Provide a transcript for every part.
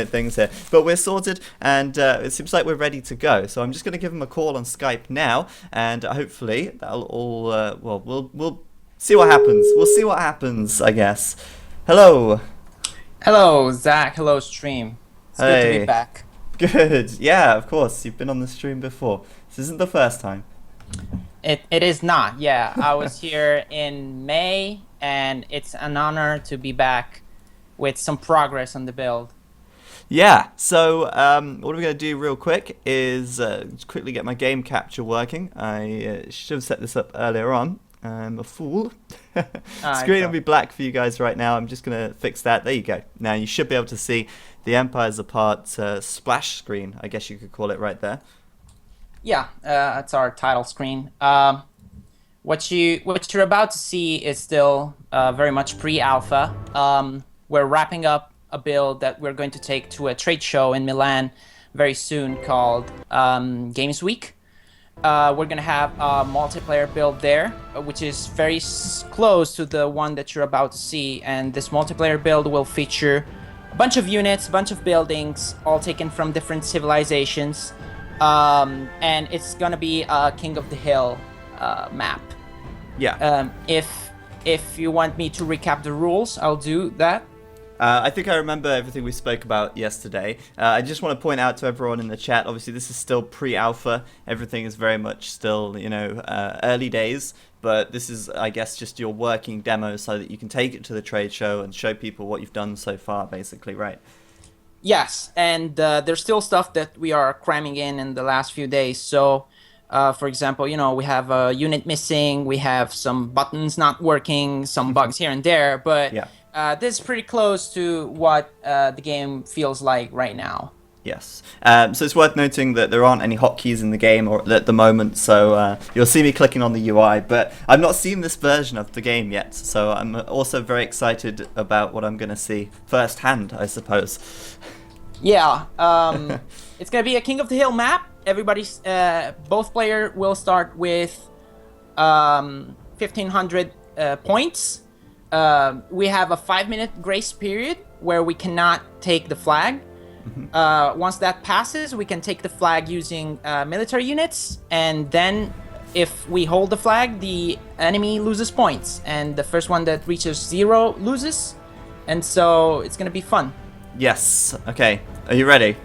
things here, but we're sorted, and it seems like we're ready to go. So I'm just going to give him a call on Skype now, and hopefully that'll all. Well, we'll see what happens. We'll see what happens, I guess. Hello. Hello, Zach. Hello, stream. It's good to Hey. be back. Good. Yeah, of course. You've been on the stream before. This isn't the first time. It is not. Yeah, I was here in May, and it's an honor to be back with some progress on the build. Yeah, so what we're going to do real quick is just quickly get my game capture working. I should have set this up earlier on. I'm a fool. Screen will be black for you guys right now. I'm just going to fix that. There you go. Now you should be able to see the Empires Apart splash screen, I guess you could call it right there. Yeah, that's our title screen. What you're about to see is still very much pre-alpha. We're wrapping up a build that we're going to take to a trade show in Milan very soon called Games Week. We're going to have a multiplayer build there, which is very close to the one that you're about to see. And this multiplayer build will feature a bunch of units, a bunch of buildings, all taken from different civilizations. And it's going to be a King of the Hill map. Yeah. If you want me to recap the rules, I'll do that. I think I remember everything we spoke about yesterday. I just want to point out to everyone in the chat, obviously this is still pre-alpha. Everything is very much still, early days. But this is, I guess, just your working demo so that you can take it to the trade show and show people what you've done so far, basically, right? Yes, and there's still stuff that we are cramming in the last few days. So, for example, we have a unit missing, we have some buttons not working, some bugs here and there, but... Yeah. This is pretty close to what the game feels like right now. Yes. So it's worth noting that there aren't any hotkeys in the game or at the moment, so you'll see me clicking on the UI, but I've not seen this version of the game yet, so I'm also very excited about what I'm going to see firsthand, I suppose. Yeah, it's going to be a King of the Hill map. Everybody's, both player will start with 1,500 points. We have a 5-minute grace period where we cannot take the flag. Once that passes, we can take the flag using military units, and then if we hold the flag, the enemy loses points, and the first one that reaches 0 loses, and so it's gonna be fun. Yes. Okay. Are you ready?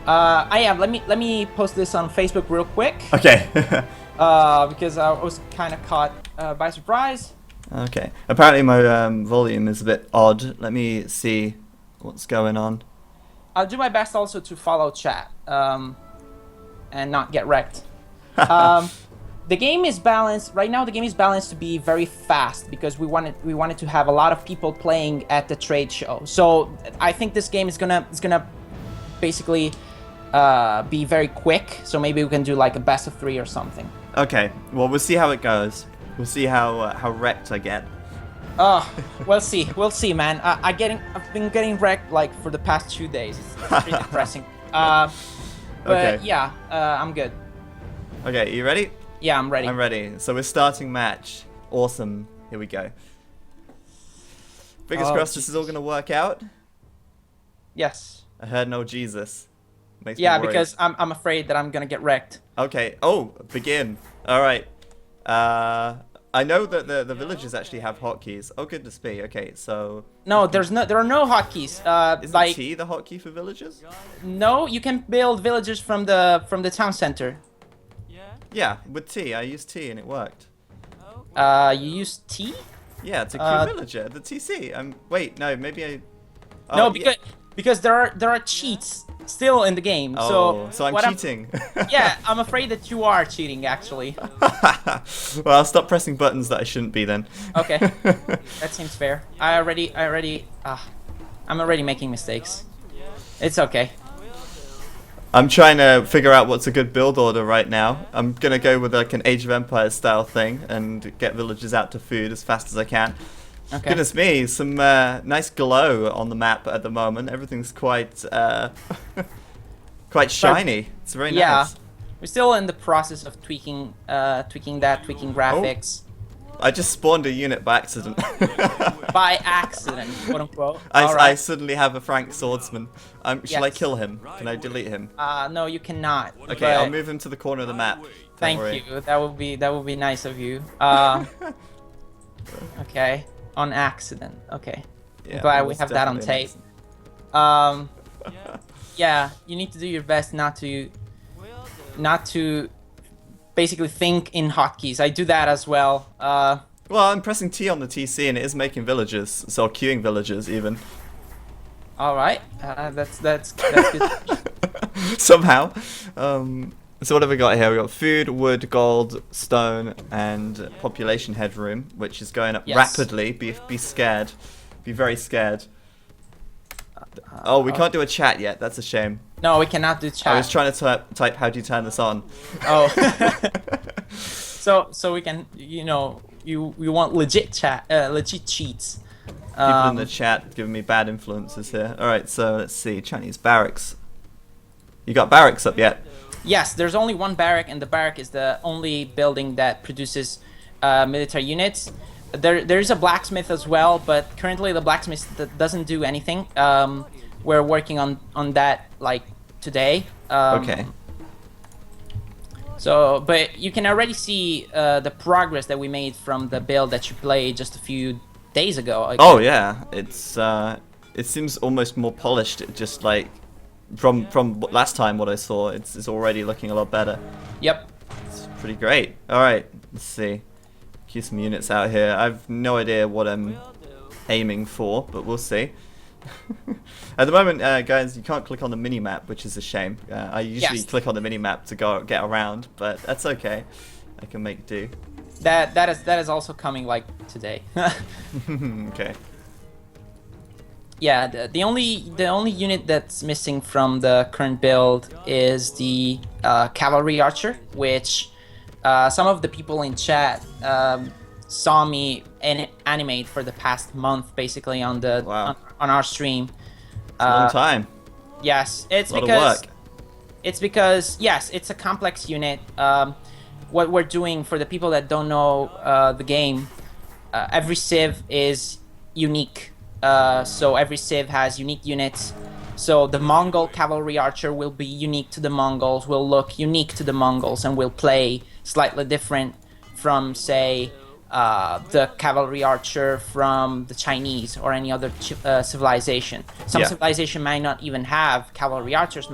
I am. Let me post this on Facebook real quick. Okay. Because I was kind of caught by surprise. Okay. Apparently my volume is a bit odd. Let me see what's going on. I'll do my best also to follow chat and not get wrecked. The game is balanced right now. The game is balanced to be very fast because we wanted to have a lot of people playing at the trade show. So I think this game is gonna basically be very quick. So maybe we can do like a best of 3 or something. Okay. Well, we'll see how it goes. We'll see how wrecked I get. We'll see, man. I've been getting wrecked like for the past 2 days. It's pretty depressing. But Okay. yeah, I'm good. Okay, you ready? Yeah, I'm ready. I'm ready. So we're starting match. Awesome. Here we go. Fingers crossed this is all gonna work out. Yes. I heard no Jesus. Makes me Yeah, worried. because I'm afraid that I'm gonna get wrecked. Okay. Oh, begin. All right. I know that the villages actually have hotkeys. Oh goodness me. Okay, so No, there are no hotkeys. isn't Like T the hotkey for villages? no, you can build villages from the town center. Yeah, with T. I used T and it worked. You use T? Yeah, to queue villager. The TC. Wait, no, maybe I. Oh, No, because there are cheats still in the game. Oh, so I'm what cheating. Yeah, I'm afraid that you are cheating actually. Well, I'll stop pressing buttons that I shouldn't be then. Okay, that seems fair. I'm already making mistakes. It's okay. I'm trying to figure out what's a good build order right now. I'm gonna go with like an Age of Empires style thing and get villagers out to food as fast as I can. Okay. Goodness me, some nice glow on the map at the moment. Everything's quite quite shiny. It's very Yeah, nice. we're still in the process of tweaking graphics. I just spawned a unit by accident. By accident, quote unquote. I suddenly have a Frank swordsman. Shall I Yes. kill him? Can I delete him? No, you cannot. Okay, but I'll move him to the corner of the map. Don't Thank worry. you. That would be nice of you. Okay, on accident. Okay, Yeah, I'm glad it we was have that on definitely tape. an Yeah, you need to do your best not to basically think in hotkeys. I do that as well. Well, I'm pressing T on the TC and it is making villagers, so queuing villagers even. All right, that's good. Somehow. So what have we got here? We got food, wood, gold, stone, and population headroom, which is going up Yes. rapidly. Be scared. Be very scared. Oh, we can't do a chat yet. That's a shame. No, we cannot do I chat. was trying to type how do you turn this on. Oh. So we can, you know, you want legit chat, legit cheats. People in the chat giving me bad influences here. Alright, so let's see. Chinese barracks. You got barracks up yet? Yes, there's only one barrack, and the barrack is the only building that produces military units. There's a blacksmith as well, but currently the blacksmith doesn't do anything. We're working on that like today. Okay. So, but you can already see the progress that we made from the build that you played just a few days ago. I Oh yeah, it's it seems almost more polished. Just like from last time what I saw, it's already looking a lot better. Yep. It's pretty great. All right, let's see. Queue some units out here. I've no idea what I'm aiming for, but we'll see. At the moment, guys, you can't click on the mini map, which is a shame. I usually Yes. click on the mini map to get around, but that's okay. I can make do. That is also coming like today. Okay. Yeah, the only unit that's missing from the current build is the cavalry archer, which some of the people in chat saw me animate for the past month, basically on the Wow. on our stream. It's a long time. Yes, it's A lot of because work. yes, it's a complex unit. What we're doing, for the people that don't know the game, every civ is unique. So every civ has unique units. So the Mongol cavalry archer will be unique to the Mongols, will look unique to the Mongols, and will play slightly different from, say, the cavalry archer from the Chinese or any other civilization. Some Yeah. civilization might not even have cavalry archers,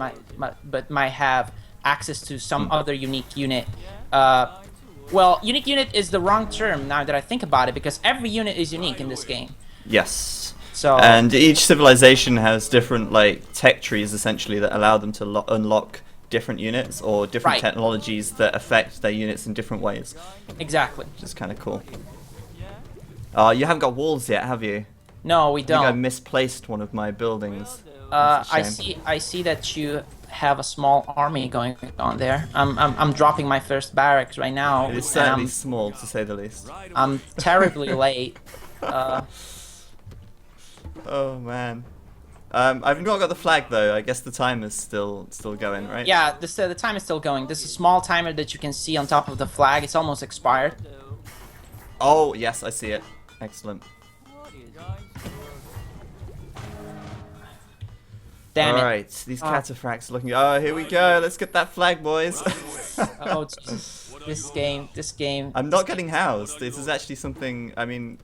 but might have access to some other unique unit. Well, unique unit is the wrong term now that I think about it, because every unit is unique in this game. Yes. So And each civilization has different like tech trees essentially that allow them to unlock different units or different Right. technologies that affect their units in different ways, exactly. which is kind of cool. You haven't got walls yet, have you? No, we I think I don't. misplaced one of my buildings. That's a I shame. see that you have a small army going on there. I'm dropping my first barracks right now. It is and certainly small, to say the least. I'm terribly late. Oh man. I've not got the flag though. I guess the timer's still going, right? Yeah, the time is still going. This is a small timer that you can see on top of the flag. It's almost expired. Oh yes, I see it. Excellent. Damn it. Alright, these cataphracts looking. Oh, here we go. Let's get that flag, boys. Oh Jesus. This game. I'm not getting housed. This is actually something. I mean,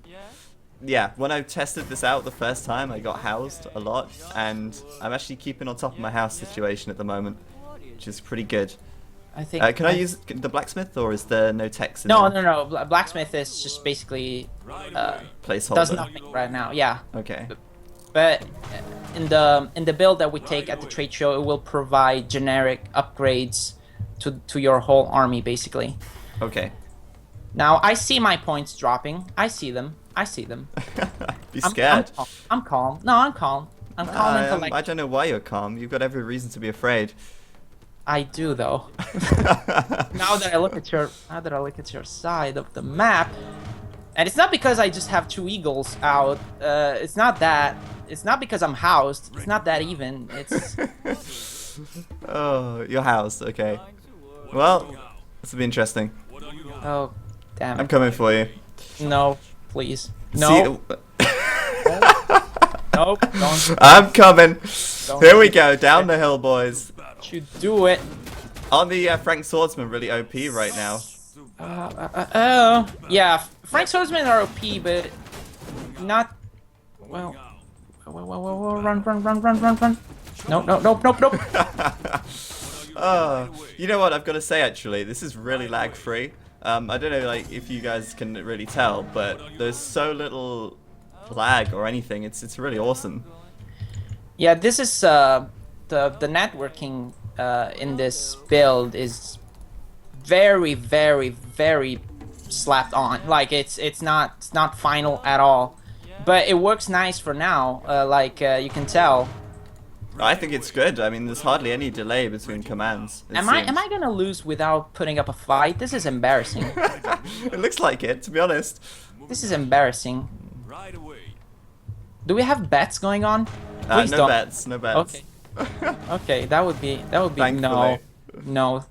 yeah. When I tested this out the first time, I got housed a lot, and I'm actually keeping on top of my house situation at the moment, which is pretty good. I think. Can I use the blacksmith, or is there no text in No, there? no, no. Blacksmith is just basically Placeholder. does nothing right now. Yeah. Okay. But in the build that we take at the trade show, it will provide generic upgrades to your whole army, basically. Okay. Now I see my points dropping. I see them. Be I'm scared. calm. I'm calm. No, I'm calm. I'm calm until I like don't know why you're calm. You've got every reason to be afraid. I do though. Now that I look at your side of the map, and it's not because I just have two eagles out. It's not that. It's not because I'm housed. It's not that even. It's Oh, you're housed. Okay. Well, this will be interesting. oh, damn I'm it. coming for you. No, please. No. Nope. Don't. I'm coming. Don't Here we go, down the hill, boys. You do it. Aren't the Frank Swordsman really OP right now? Oh. Yeah, Frank Swordsman are OP, but not. Well. Run. Nope. You know what I've got to say actually, this is really lag free. I don't know like if you guys can really tell, but there's so little lag or anything. It's really awesome. Yeah, this is the networking in this build is very slapped on. Like it's not final at all, but it works nice for now. You can tell. I think it's good. I mean, there's hardly any delay between commands. Am I gonna lose without putting up a fight? This is embarrassing. It looks like it, to be honest. This is embarrassing. Do we have bets going on? Please No don't. bets, no bets. Okay. Okay, that would be Thankfully. no.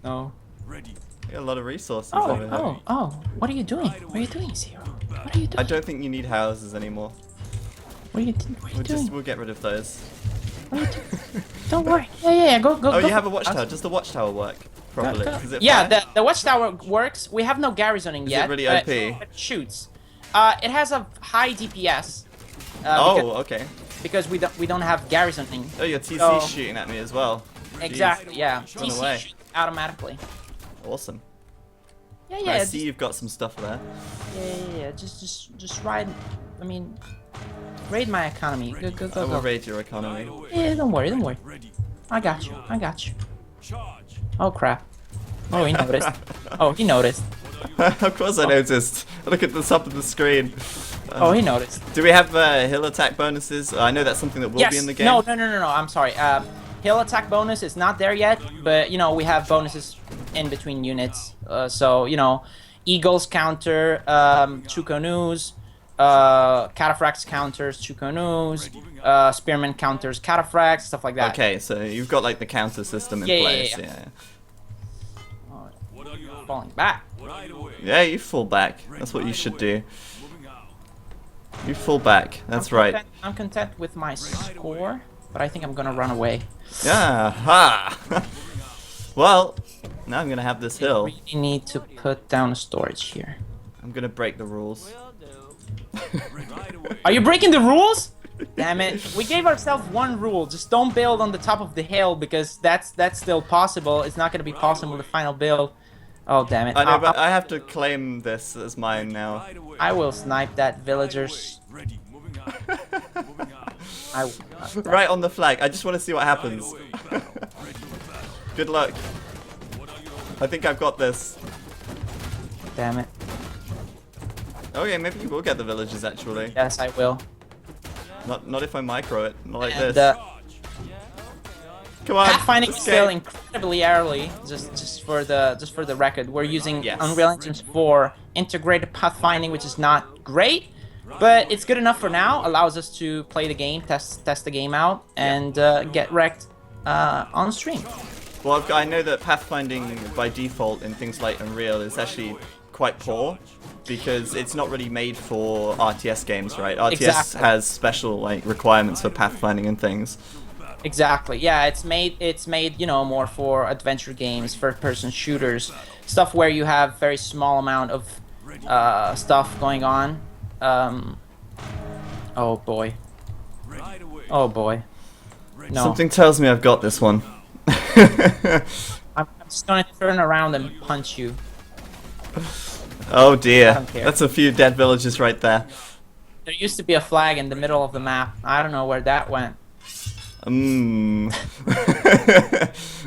A lot of resources over here. Oh, what are you doing? What are you doing, Zero? What are you doing? I don't think you need houses anymore. What are you doing? We'll get rid of those. What are you doing? Don't worry. Yeah, go. Oh, you have a watchtower. Does the watchtower work properly? Go. Is it Yeah, fire? the watchtower works. We have no garrisoning yet. Is it really but OP? it shoots. It has a high DPS. Okay. Because we don't have garrisoning. Oh, your TC So- shooting at me as well. Exactly. Yeah. Run TC away. shoots automatically. Awesome. Yeah. I see you've got some stuff there. Yeah. Just ride. I mean, raid my economy. Go. I will raid your economy. Yeah, don't worry. I got you. Oh crap. Oh, he noticed. Of course I noticed. Look at the top of the screen. Oh, he noticed. Do we have hill attack bonuses? I know that's something that will Yes. be in the game. No. I'm sorry. Hill attack bonus is not there yet, but we have bonuses in between units. So Eagles counter Chukonus, Cataphracts counters Chukonus, Spearman counters Cataphracts, stuff like that. Okay, so you've got like the counter system in place. Yeah. Falling back. Yeah, you fall back. That's what you should do. You fall back. That's right. I'm content with my score, but I think I'm gonna run away. Yeah. Ha. Well, now I'm gonna have this I hill. really need to put down a storage here. I'm gonna break the rules. Are you breaking the rules? Damn it. We gave ourselves one rule. Just don't build on the top of the hill because that's still possible. It's not going to be possible the final build. Oh, damn it. I know, but I have to claim this as mine now. I will snipe that villagers. Right on the flag. I just want to see what happens. Good luck. I think I've got this. Damn it. Okay, maybe you will get the villagers actually. Yes, I will. Not if I micro it. Not like And, this. Come on. Pathfinding is still escape. incredibly early. Just for the record, we're using Yes. Unreal Engine 4 integrated pathfinding, which is not great, but it's good enough for now. Allows us to play the game, test the game out, and get wrecked on stream. Well, I know that pathfinding by default in things like Unreal is actually quite poor because it's not really made for RTS games, right? RTS Exactly. has special like requirements for pathfinding and things. Exactly. Yeah, it's made more for adventure games, first-person shooters, stuff where you have very small amount of stuff going on. Oh boy. Oh boy. No. Something tells me I've got this one. I'm just gonna turn around and punch you. Oh I dear. don't care. That's a few dead villages right there. There used to be a flag in the middle of the map. I don't know where that went.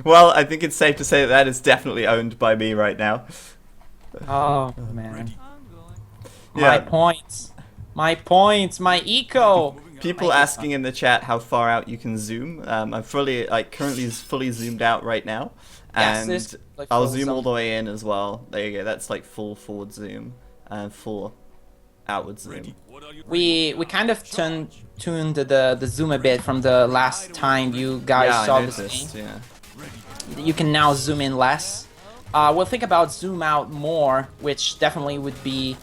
Well, I think it's safe to say that that is definitely owned by me right now. Oh man. Yeah. My points, my eco. People asking in the chat how far out you can zoom. I'm currently fully zoomed out right now, Yes, and this, like, I'll full zoom all zoom. the way in as well. There you go. That's like full forward zoom and full outward zoom. We kind of tuned the zoom a bit from the last time you guys Yeah, saw I this noticed. game. Yeah. You can now zoom in less. we'll think about zoom out more, which definitely would be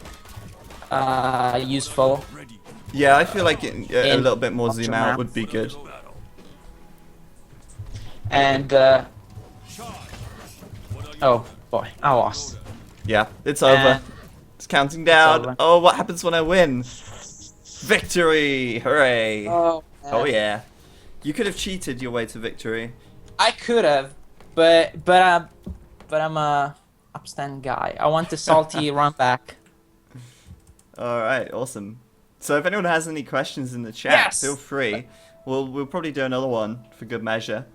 useful. Yeah, I feel like a little bit more zoom out map. would be good. And oh boy, I lost. Yeah, it's over. It's counting down. over. Oh, what happens when I win? Victory! Hooray! Oh, Oh yeah. You could have cheated your way to victory. I could have, but I'm a upstanding guy. I want the salty run back. Alright, awesome. So if anyone has any questions in the chat, Yes! feel free. We'll probably do another one for good measure.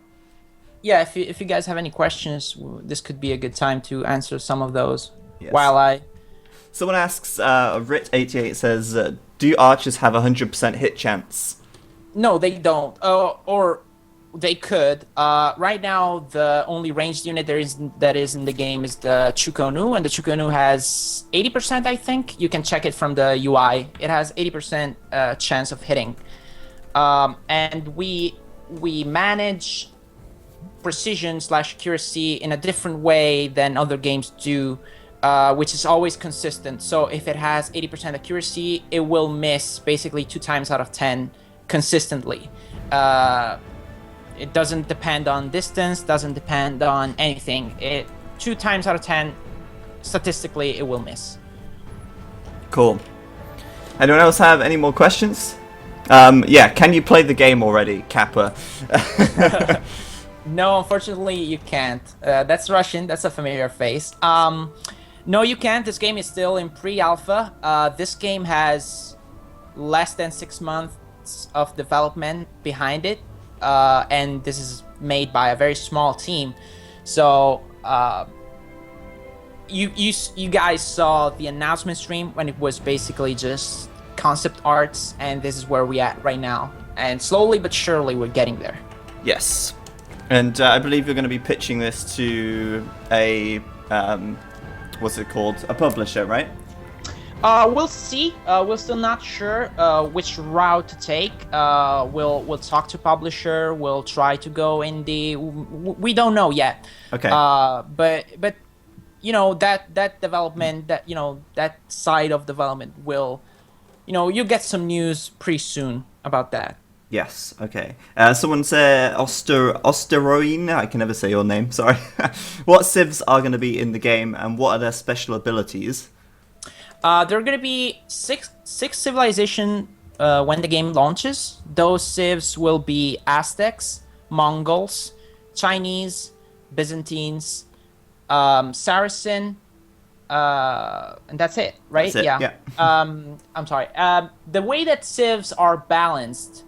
Yeah, if you guys have any questions, this could be a good time to answer some of those. Yes. While I Someone asks, Rit88 says, do archers have a 100% hit chance? No, they don't. Or they could. Right now, the only ranged unit that is in the game is the Chukonu, and the Chukonu has 80%, I think. You can check it from the UI. It has 80% chance of hitting. And we manage precision/accuracy in a different way than other games do. Which is always consistent. So if it has 80% accuracy, it will miss basically 2 times out of 10 consistently. It doesn't depend on distance, doesn't depend on anything. 2 times out of 10, statistically, it will miss. Cool. Anyone else have any more questions? Yeah, can you play the game already, Kappa? No, unfortunately, you can't. That's Russian. That's a familiar face. No, you can't. This game is still in pre-alpha. This game has less than 6 months of development behind it, and this is made by a very small team. So you guys saw the announcement stream when it was basically just concept arts, and this is where we're at right now. And slowly but surely, we're getting there. Yes. And I believe you're going to be pitching this to a... what's it called? A publisher, right? We'll see. We're still not sure which route to take. We'll talk to publisher. We'll try to go indie. We don't know yet. Okay. But you know that development, that side of development will, you'll get some news pretty soon about that. Yes, okay. Someone said Osteroine, I can never say your name, sorry. What civs are going to be in the game, and what are their special abilities? There are going to be six civilization when the game launches. Those civs will be Aztecs, Mongols, Chinese, Byzantines, Saracen, and that's it, right? That's it, yeah. I'm sorry. The way that civs are balanced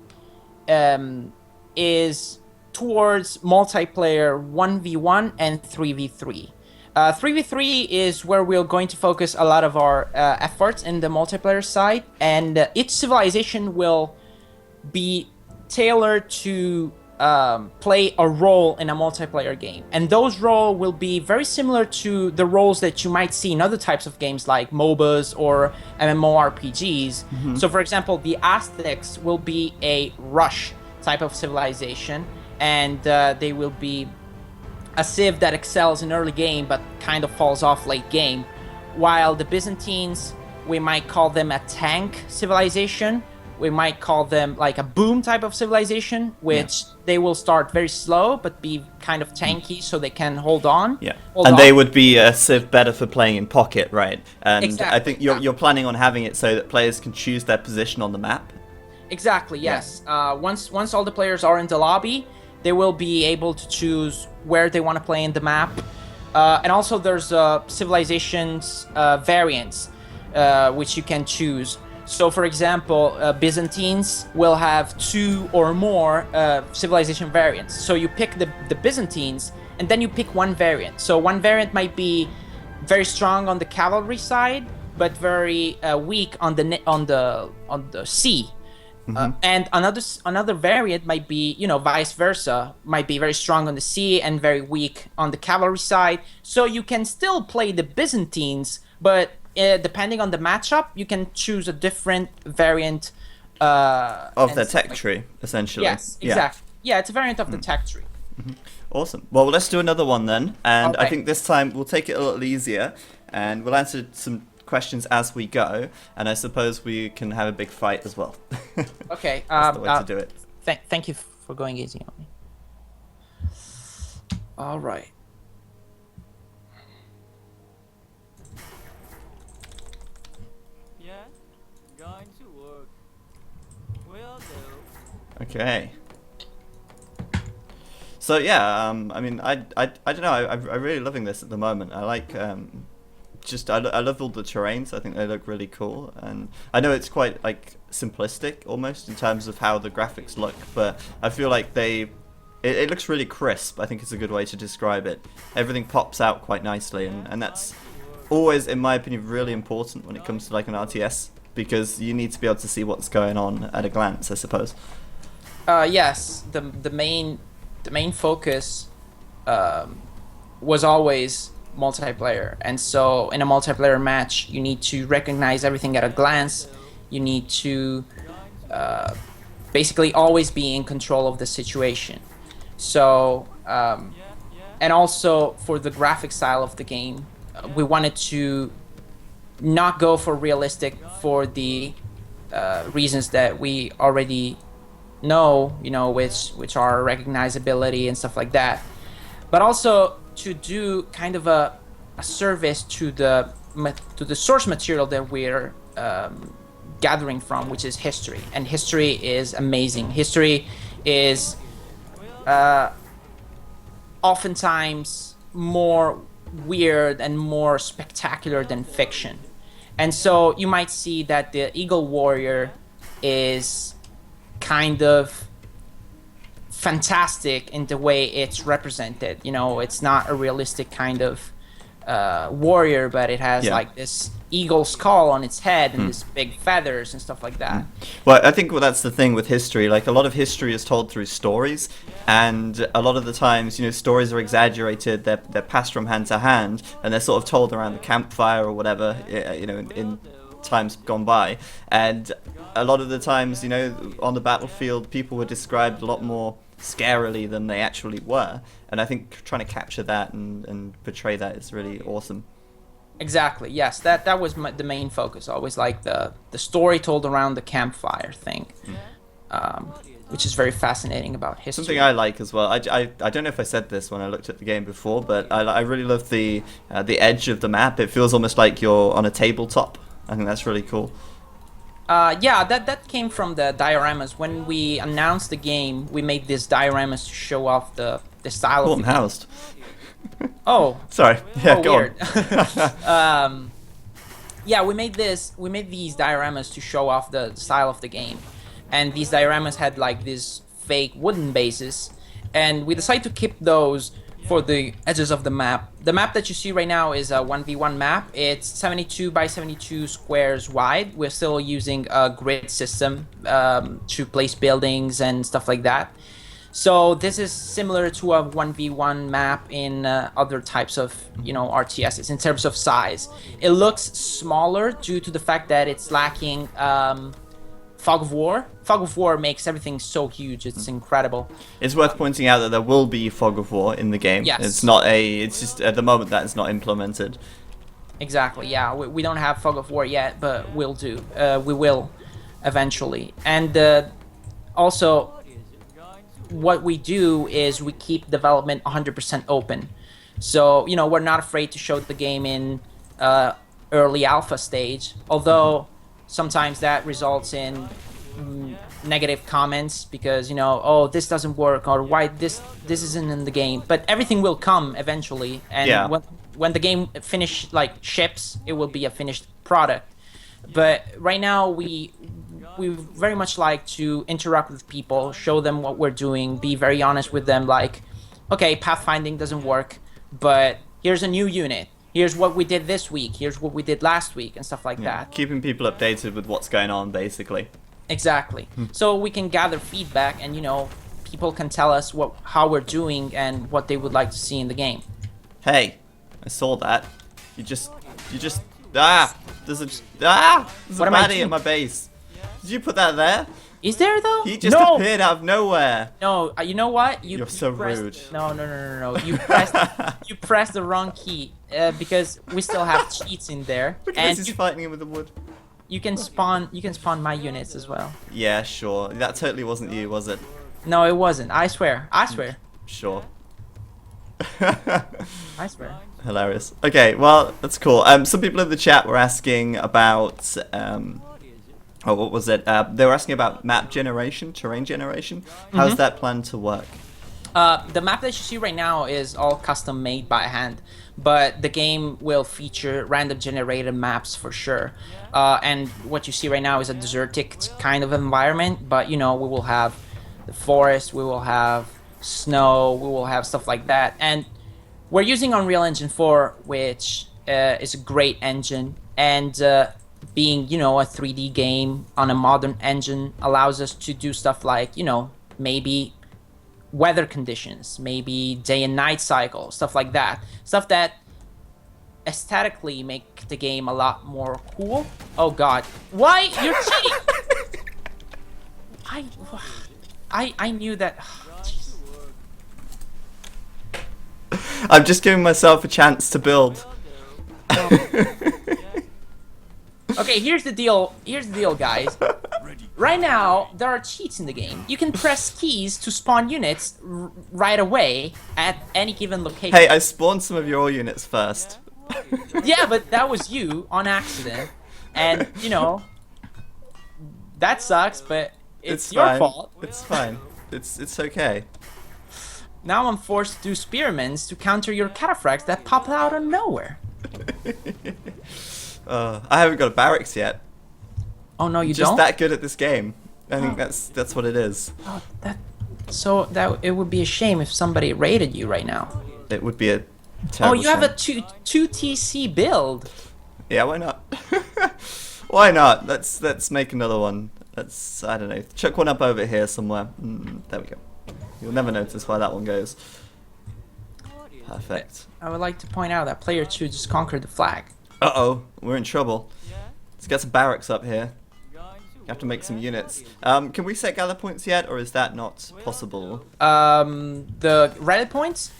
is towards multiplayer 1v1 and 3v3. 3v3 is where we're going to focus a lot of our efforts in the multiplayer side, and each civilization will be tailored to play a role in a multiplayer game. And those roles will be very similar to the roles that you might see in other types of games like MOBAs or MMORPGs. Mm-hmm. So for example, the Aztecs will be a rush type of civilization, and they will be a civ that excels in early game but kind of falls off late game. While the Byzantines, we might call them a tank civilization. We might call them like a boom type of civilization, which they will start very slow but be kind of tanky so they can hold on. Yeah, they would be a civ better for playing in pocket, right? And exactly. I think you're planning on having it so that players can choose their position on the map. Exactly, yes. Yeah. Once all the players are in the lobby, they will be able to choose where they want to play in the map. And also there's civilizations variants, which you can choose. So for example, Byzantines will have 2 or more civilization variants. So you pick the Byzantines, and then you pick one variant. So one variant might be very strong on the cavalry side, but very weak on the sea. Mm-hmm. And another variant might be, vice versa, might be very strong on the sea and very weak on the cavalry side. So you can still play the Byzantines, but depending on the matchup, you can choose a different variant of the tech tree, essentially. Yes, exactly. Yeah, it's a variant of the tech tree. Awesome. Well, let's do another one then, and I Okay. think this time we'll take it a little easier, and we'll answer some questions as we go, and I suppose we can have a big fight as well. Okay. That's the way to do it. Thank you for going easy on me. All right. Yeah, going to work. Will do. Okay. So yeah, I mean, I don't know. I'm really loving this at the moment. I like I love all the terrains. I think they look really cool, and I know it's quite like simplistic almost in terms of how the graphics look, but I feel like it looks really crisp. I think it's a good way to describe it. Everything pops out quite nicely, and that's always, in my opinion, really important when it comes to like an RTS, because you need to be able to see what's going on at a glance, I suppose. Yes, the main focus was always multiplayer, and so in a multiplayer match, you need to recognize everything at a glance. You need to basically always be in control of the situation. So, and also for the graphic style of the game, we wanted to not go for realistic for the reasons that we already know, which are recognizability and stuff like that, but also to do kind of a service to the source material that we're gathering from, which is history. And history is amazing. History is oftentimes more weird and more spectacular than fiction. And so you might see that the Eagle Warrior is kind of fantastic in the way it's represented. It's not a realistic kind of warrior, but it has like this eagle skull on its head and this big feathers and stuff like that. Well, I think that's the thing with history. Like, a lot of history is told through stories, and a lot of the times, stories are exaggerated. They're passed from hand to hand, and they're sort of told around the campfire or whatever, in times gone by. And a lot of the times, on the battlefield, people were described a lot more scarily than they actually were. And I think trying to capture that and portray that is really awesome. Exactly. Yes, that was the main focus. Always like the story told around the campfire thing, which is very fascinating about history. Something I like as well. I don't know if I said this when I looked at the game before, but I really love the edge of the map. It feels almost like you're on a tabletop. I think that's really cool. Yeah, that came from the dioramas. When we announced the game, we made these dioramas to show off the style Cool, of I'm the game. housed. Oh. Sorry. Yeah, Oh, go weird. on. Yeah, we made these dioramas to show off the style of the game, and these dioramas had like these fake wooden bases, and we decided to keep those for the edges of the map. The map that you see right now is a 1v1 map. It's 72 by 72 squares wide. We're still using a grid system to place buildings and stuff like that. So this is similar to a 1v1 map in other types of, RTSs in terms of size. It looks smaller due to the fact that it's lacking Fog of War. Fog of War makes everything so huge. It's incredible. It's worth pointing out that there will be Fog of War in the game. Yes. It's just at the moment that it's not implemented. Exactly, yeah. We don't have Fog of War yet, but we'll do. We will eventually. And also, what we do is we keep development 100% open. So, we're not afraid to show the game in early alpha stage, although sometimes that results in negative comments because, oh, this doesn't work, or why this isn't in the game. But everything will come eventually, and when the game ships, it will be a finished product. But right now, we very much like to interact with people, show them what we're doing, be very honest with them, like, okay, pathfinding doesn't work, but here's a new unit. Here's what we did this week. Here's what we did last week, and stuff like that. Keeping people updated with what's going on, basically. Exactly. So we can gather feedback, and people can tell us how we're doing and what they would like to see in the game. Hey, I saw that. There's a What am I baddie doing? at my base. Did you put that there? Is there though? He just no! appeared out of nowhere. No, you know what? You're so pressed, rude. No. You pressed the wrong key because we still have cheats in there, Because and he's fighting him with the wood. you can spawn my units as well. Yeah, sure. That totally wasn't you, was it? No, it wasn't. I swear. Sure. I swear. Hilarious. Okay, well, that's cool. Some people in the chat were asking about oh, what was it? They were asking about map generation, terrain generation. How's that planned to work? The map that you see right now is all custom made by hand, but the game will feature random generated maps for sure. And what you see right now is a desertic kind of environment, but you know, we will have the forest, we will have snow, we will have stuff like that. And we're using Unreal Engine 4, which is a great engine, and being, you know, a 3D game on a modern engine allows us to do stuff like, you know, maybe weather conditions, maybe day and night cycle, stuff like that. Stuff that aesthetically make the game a lot more cool. Oh god. Why? You're cheating! I knew that. I'm just giving myself a chance to build. Okay, here's the deal. Here's the deal, guys. Right now, there are cheats in the game. You can press keys to spawn units right away at any given location. Hey, I spawned some of your units first. Yeah, but that was you on accident, and you know that sucks. But it's your fine. fault. It's fine. It's okay. Now I'm forced to do spearmins to counter your cataphracts that pop out of nowhere. I haven't got a barracks yet. Oh no, you Just don't? that good at this game. I think that's what it is. Oh, that it would be a shame if somebody raided you right now. It would be a Oh, terrible you have a shame. 2 TC build. Yeah, why not? Why not? Let's make another one. Let's, I don't know, chuck one up over here somewhere. There we go. You'll never notice why that one goes. Perfect. I would like to point out that player 2 just conquered the flag. Uh-oh, we're in trouble. Let's get some barracks up here. You have to make some units. Can we set gather points yet, or is that not possible? The rally points?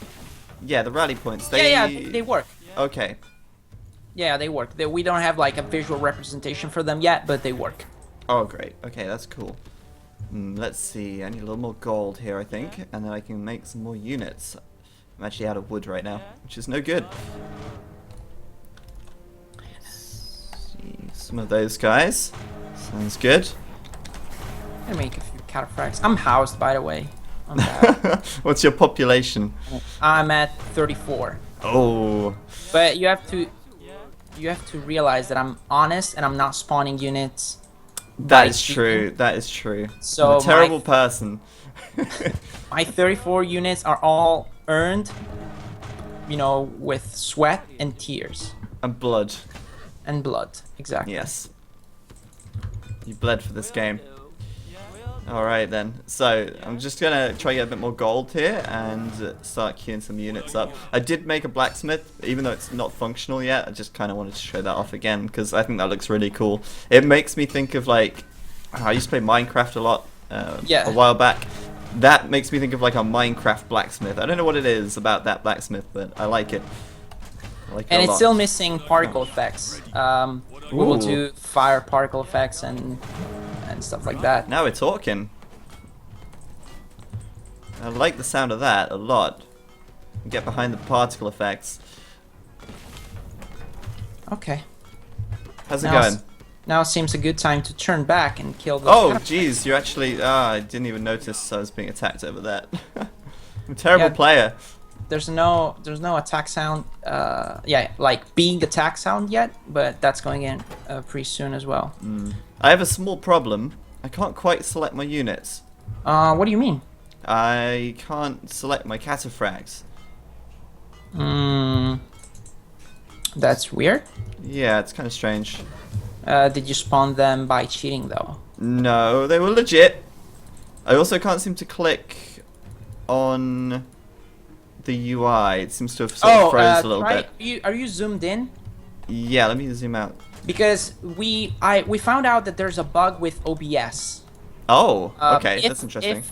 Yeah, the rally points. Yeah, they work. Okay. Yeah, they work. We don't have like a visual representation for them yet, but they work. Oh, great. Okay, that's cool. Let's see. I need a little more gold here, I think, and then I can make some more units. I'm actually out of wood right now, which is no good. See some of those guys. Sounds good. I'm gonna make a few cataphracts. I'm housed, by the way. I'm bad. What's your population? I'm at 34. Oh. But you have to realize that I'm honest and I'm not spawning units. That is true. That is true. So I'm a terrible person. My 34 units are all earned, you know, with sweat and tears. And blood. And blood, exactly. Yes. You bled for this game. Alright then. So, I'm just gonna try to get a bit more gold here and start queuing some units up. I did make a blacksmith, even though it's not functional yet. I just kind of wanted to show that off again because I think that looks really cool. It makes me think of like, I used to play Minecraft a lot a while back. That makes me think of like a Minecraft blacksmith. I don't know what it is about that blacksmith, but I like it. I like it And a it's lot. still missing particle effects. We will do fire particle effects and stuff like that. Now we're talking. I like the sound of that a lot. Get behind the particle effects. Okay. How's it Now going? Now seems a good time to turn back and kill the. Oh, jeez, you actually... I didn't even notice I was being attacked over that. I'm a terrible player. There's no attack sound. Yeah, like being attack sound yet, but that's going in pretty soon as well. I have a small problem. I can't quite select my units. What do you mean? I can't select my cataphracts. That's weird. Yeah, it's kind of strange. Did you spawn them by cheating though? No, they were legit. I also can't seem to click on the UI. It seems to have sort of froze a little bit. Are you zoomed in? Yeah, let me zoom out. Because we found out that there's a bug with OBS. Oh, okay, If- that's interesting.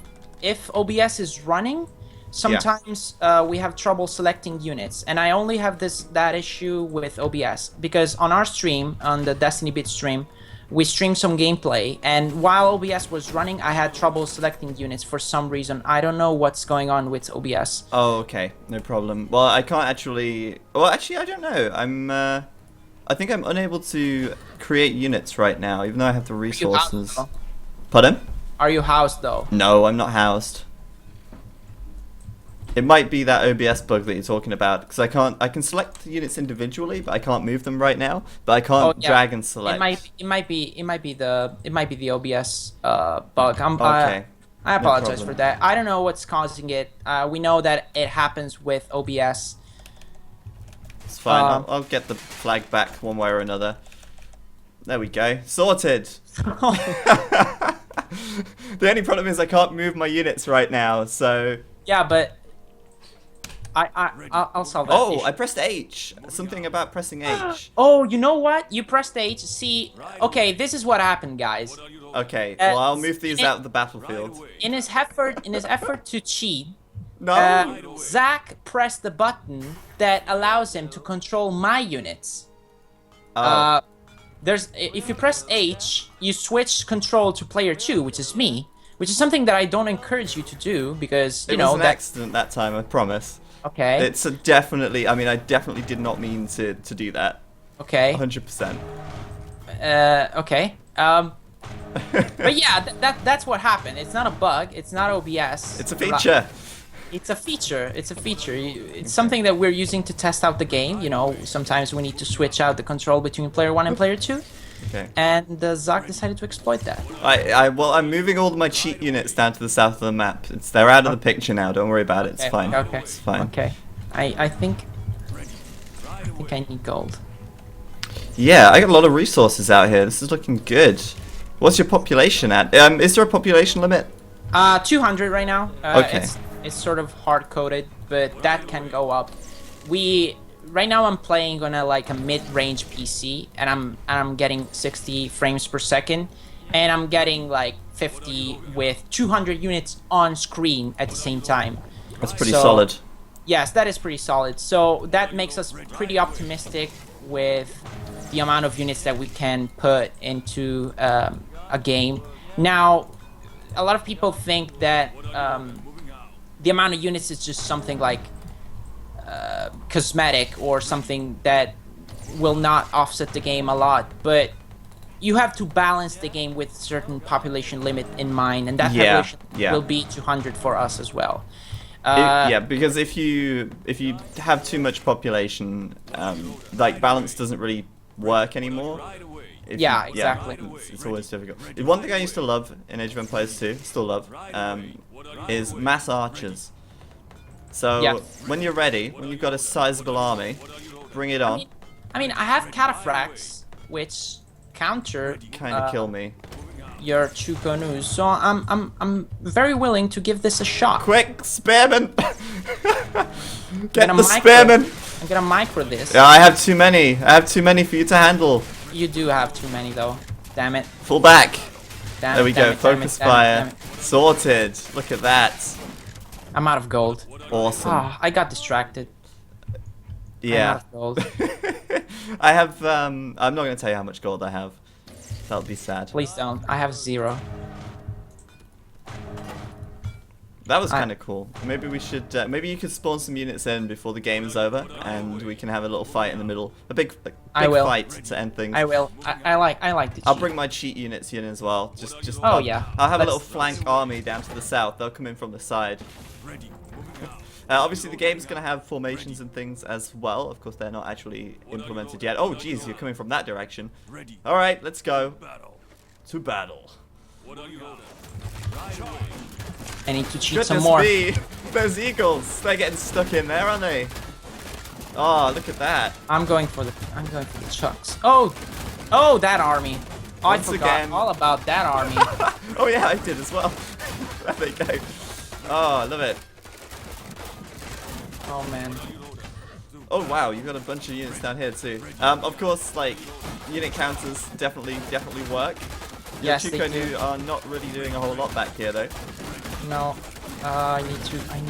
If OBS is running, sometimes we have trouble selecting units, and I only have that issue with OBS because on our stream, on the Destiny Beat stream, we streamed some gameplay, and while OBS was running, I had trouble selecting units for some reason. I don't know what's going on with OBS. Oh, okay, no problem. Well, I can't actually. Well, actually, I don't know. I think I'm unable to create units right now, even though I have the resources. Though? Pardon? Are you housed though? No, I'm not housed. It might be that OBS bug that you're talking about, because I can select the units individually, but I can't move them right now. But I can't drag and select. It might be the OBS bug. Okay. I apologize for that. I don't know what's causing it. We know that it happens with OBS. It's fine. I'll get the flag back one way or another. There we go. Sorted. The only problem is I can't move my units right now, so. Yeah, but I'll solve that. Oh, issue. I pressed H. Something about pressing H. Oh, you know what? You pressed H. See, okay, this is what happened, guys. Okay, well I'll move these out of the battlefield. In his effort to cheat, No. Zach pressed the button that allows him to control my units. Oh. If you press H, you switch control to player 2, which is me, which is something that I don't encourage you to do because it was an accident that time, I promise. Okay. It's definitely. I mean, I definitely did not mean to do that. Okay. 100%. Okay. But yeah, that's what happened. It's not a bug. It's not OBS. It's a feature. It's a feature. It's a feature. It's something that we're using to test out the game. You know, sometimes we need to switch out the control between player 1 and player 2. Okay. And Zach decided to exploit that. Well, I'm moving all of my cheat units down to the south of the map. They're out of the picture now. Don't worry about it. It's fine. Okay. It's fine. Okay. I think I need gold. Yeah, I got a lot of resources out here. This is looking good. What's your population at? Is there a population limit? 200 right now. Okay. It's sort of hard coded, but that can go up. Right now I'm playing on a mid-range PC, and I'm getting 60 frames per second, and I'm getting like 50 with 200 units on screen at the same time. That's pretty solid. Yes, that is pretty solid. So that makes us pretty optimistic with the amount of units that we can put into a game. Now, a lot of people think that the amount of units is just something like cosmetic or something that will not offset the game a lot, but you have to balance the game with certain population limit in mind, and that population will be 200 for us as well. Yeah, because if you have too much population, balance doesn't really work anymore. Exactly. It's always difficult. One thing I used to love in Age of Empires 2, still love, is mass archers. So when you're ready, when you've got a sizable army, bring it on. I mean, I have cataphracts, which counter Kind of kill me. your Chukonus, so I'm very willing to give this a shot. Quick, spearmen! Get the spearmen! I'm gonna micro this. Yeah, I have too many. I have too many for you to handle. You do have too many though. Damn it. Fall back. Damn There it, we damn go. it, damn Focus it, damn it, damn fire. it. Sorted. Look at that. I'm out of gold. Awesome. Ah, I got distracted. I'm out Yeah. of gold. I have. I'm not going to tell you how much gold I have. That would be sad. Please don't. I have 0. That was kind of cool. Maybe we should. Maybe you could spawn some units in before the game is over, and we can have a little fight in the middle. A big fight to end things. I will. I like the cheat. I'll bring my cheat units in as well. Just. Oh, yeah. I'll have a little flank army down to the south. They'll come in from the side. Obviously, the game's going to have formations and things as well. Of course, they're not actually implemented yet. Oh, geez, you're coming from that direction. All right, let's go. To battle. I need to cheat Goodness some more. me, those eagles. They're getting stuck in there, aren't they? Oh, look at that. I'm going for the chucks. Oh, that army. Oh, I Once forgot again. all about that army. Oh yeah, I did as well. There they go. Oh, I love it. Oh man. Oh wow, you've got a bunch of units down here too. Of course, like unit counters definitely work. Your Yes, they Chukonu do. are not really doing a whole lot back here, though. No. I need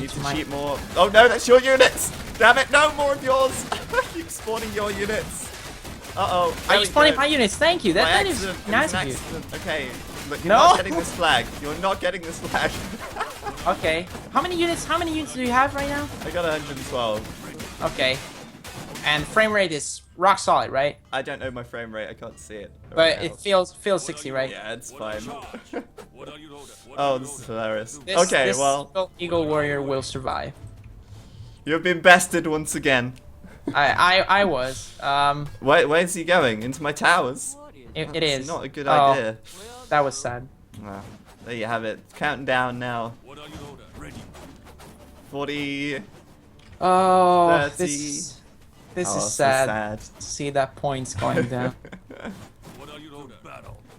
Need to to mine. cheat more. Oh no, that's your units! Damn it, no more of yours! Keep spawning your units. Uh-oh. Are you spawning my units? Thank you. My That is accident. It was nice an of you. accident. Okay, look, you're No. not getting this flag. You're not getting this flag. Okay. How many units do you have right now? I got 112. Okay. And frame rate is rock solid, right? I don't know my frame rate. I can't see it. But right it now. feels 60, right? Yeah, it's fine. Oh, this is hilarious. This, Okay, this well, Eagle Warrior will survive. you've been bested once again. I was. Where's he going? Into my towers? It That's is. not a good Oh, idea. that was sad. Well, there you have it. Counting down now. 40. Oh, 30. this Oh, is so sad. See that points going down.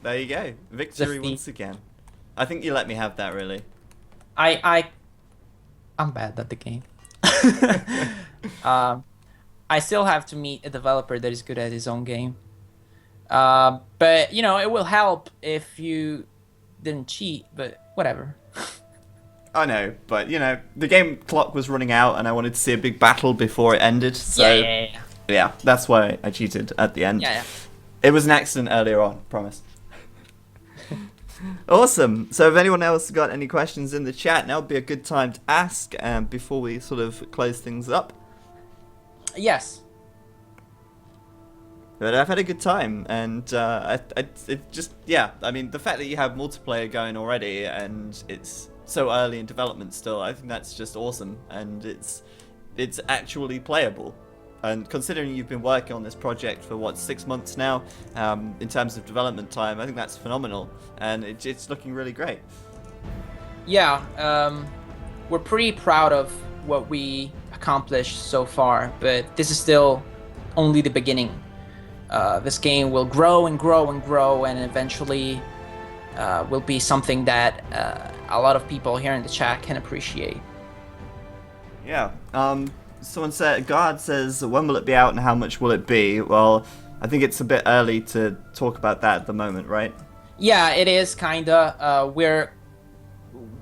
There you go. Victory Defeat. once again. I think you let me have that, really. I'm bad at the game. I still have to meet a developer that is good at his own game. But you know, it will help if you didn't cheat. But whatever. I know, but you know, the game clock was running out, and I wanted to see a big battle before it ended. So yeah, that's why I cheated at the end. Yeah. It was an accident earlier on, promise. Awesome. So if anyone else got any questions in the chat, now would be a good time to ask before we sort of close things up. Yes. But I've had a good time, and it just, yeah, I mean, the fact that you have multiplayer going already, and it's so early in development still, I think that's just awesome, and it's actually playable. And considering you've been working on this project for, what, 6 months now, in terms of development time, I think that's phenomenal, and it's looking really great. Yeah. We're pretty proud of what we accomplished so far, but this is still only the beginning. This game will grow and grow and grow, and eventually will be something that a lot of people here in the chat can appreciate. Yeah. Someone said, God says, when will it be out and how much will it be? Well, I think it's a bit early to talk about that at the moment, right? Yeah, it is kinda.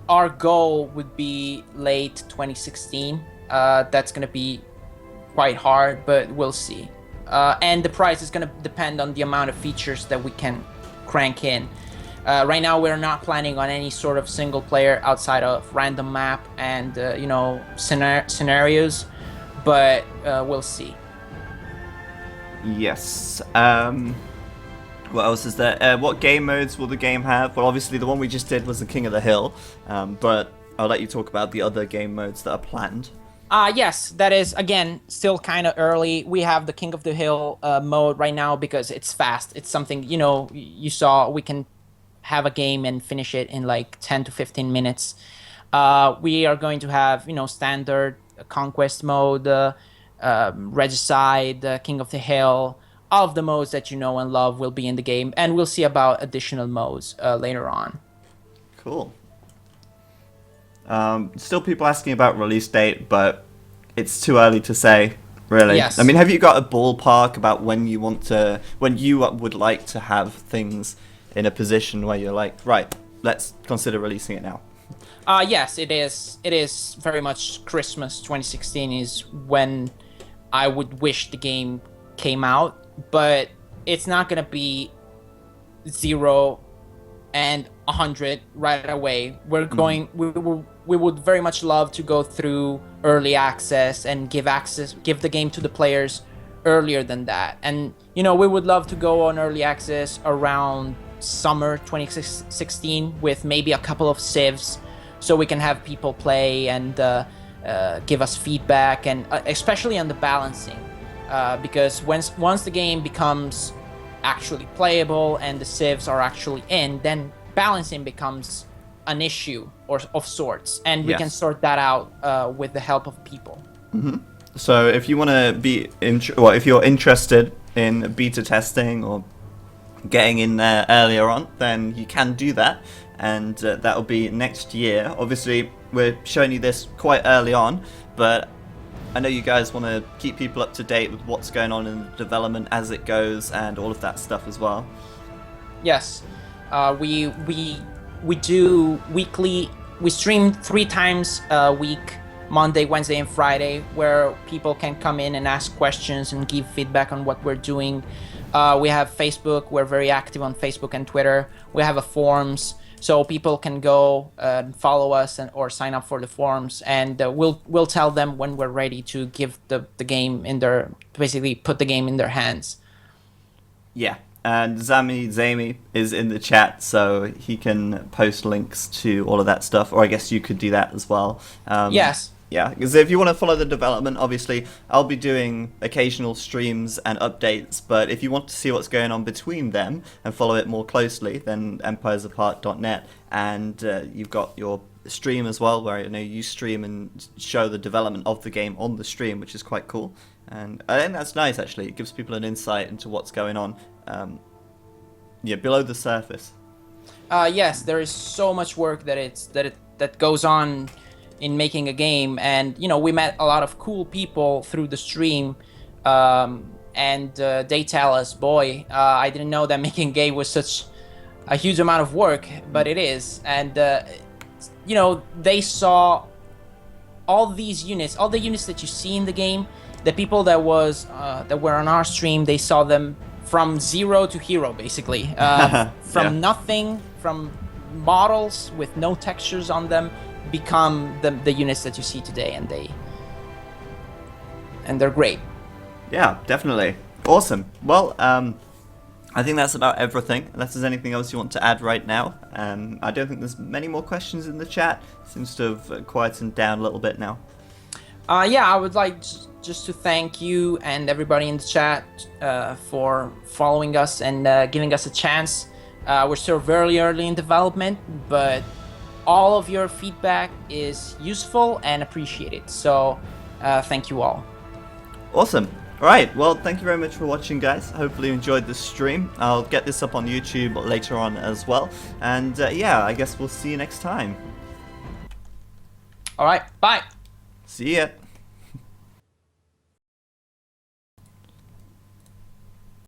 Our goal would be late 2016. That's gonna be quite hard, but we'll see. And the price is gonna depend on the amount of features that we can crank in. Right now, we're not planning on any sort of single player outside of random map and you know, scenarios, but we'll see. Yes. What else is there? What game modes will the game have? Well, obviously the one we just did was the King of the Hill, but I'll let you talk about the other game modes that are planned. Yes, that is, again, still kind of early. We have the King of the Hill mode right now because it's fast. It's something, you know, you saw we can have a game and finish it in like 10 to 15 minutes. We are going to have, you know, standard conquest mode, regicide, King of the Hill. All of the modes that you know and love will be in the game, and we'll see about additional modes later on. Cool. Still people asking about release date, but it's too early to say, really. Yes. I mean, have you got a ballpark about when you would like to have things in a position where you're like, right, let's consider releasing it now? Yes, it is. It is very much Christmas 2016 is when I would wish the game came out, but it's not gonna be 0 and 100 right away. We're going. We would very much love to go through early access and give the game to the players earlier than that. And you know, we would love to go on early access around summer 2016 with maybe a couple of civs, so we can have people play and give us feedback, and especially on the balancing, because once the game becomes actually playable and the civs are actually in, then balancing becomes an issue of sorts, and we can sort that out with the help of people. Mm-hmm. So if you want to if you're interested in beta testing or getting in there earlier on, then you can do that, and that'll be next year. Obviously, we're showing you this quite early on, but I know you guys want to keep people up to date with what's going on in the development as it goes and all of that stuff as well. Yes. We do weekly. We stream 3 times a week, Monday, Wednesday, and Friday, where people can come in and ask questions and give feedback on what we're doing. We have Facebook. We're very active on Facebook and Twitter. We have a forums, so people can go and follow us or sign up for the forums, and we'll tell them when we're ready to give the game in their, basically put the game in their hands. Yeah, and Zami is in the chat, so he can post links to all of that stuff, or I guess you could do that as well. Yes. Yeah, because if you want to follow the development, obviously, I'll be doing occasional streams and updates, but if you want to see what's going on between them and follow it more closely, then empiresapart.net, and you've got your stream as well, where you stream and show the development of the game on the stream, which is quite cool. And I think that's nice, actually. It gives people an insight into what's going on below the surface. Yes, there is so much work that goes on in making a game, and we met a lot of cool people through the stream, and they tell us, boy, I didn't know that making a game was such a huge amount of work, but it is. And they saw all the units that you see in the game. The people that were on our stream, they saw them from zero to hero, basically, from nothing, from models with no textures on them, become the units that you see today, and they're great. Yeah, definitely. Awesome. Well, I think that's about everything. Unless there's anything else you want to add right now. I don't think there's many more questions in the chat. Seems to have quietened down a little bit now. Yeah, I would like just to thank you and everybody in the chat for following us and giving us a chance. We're still very early in development, but all of your feedback is useful and appreciated. So thank you all. Awesome. All right. Well, thank you very much for watching, guys. Hopefully you enjoyed this stream. I'll get this up on YouTube later on as well. And yeah, I guess we'll see you next time. All right. Bye. See ya.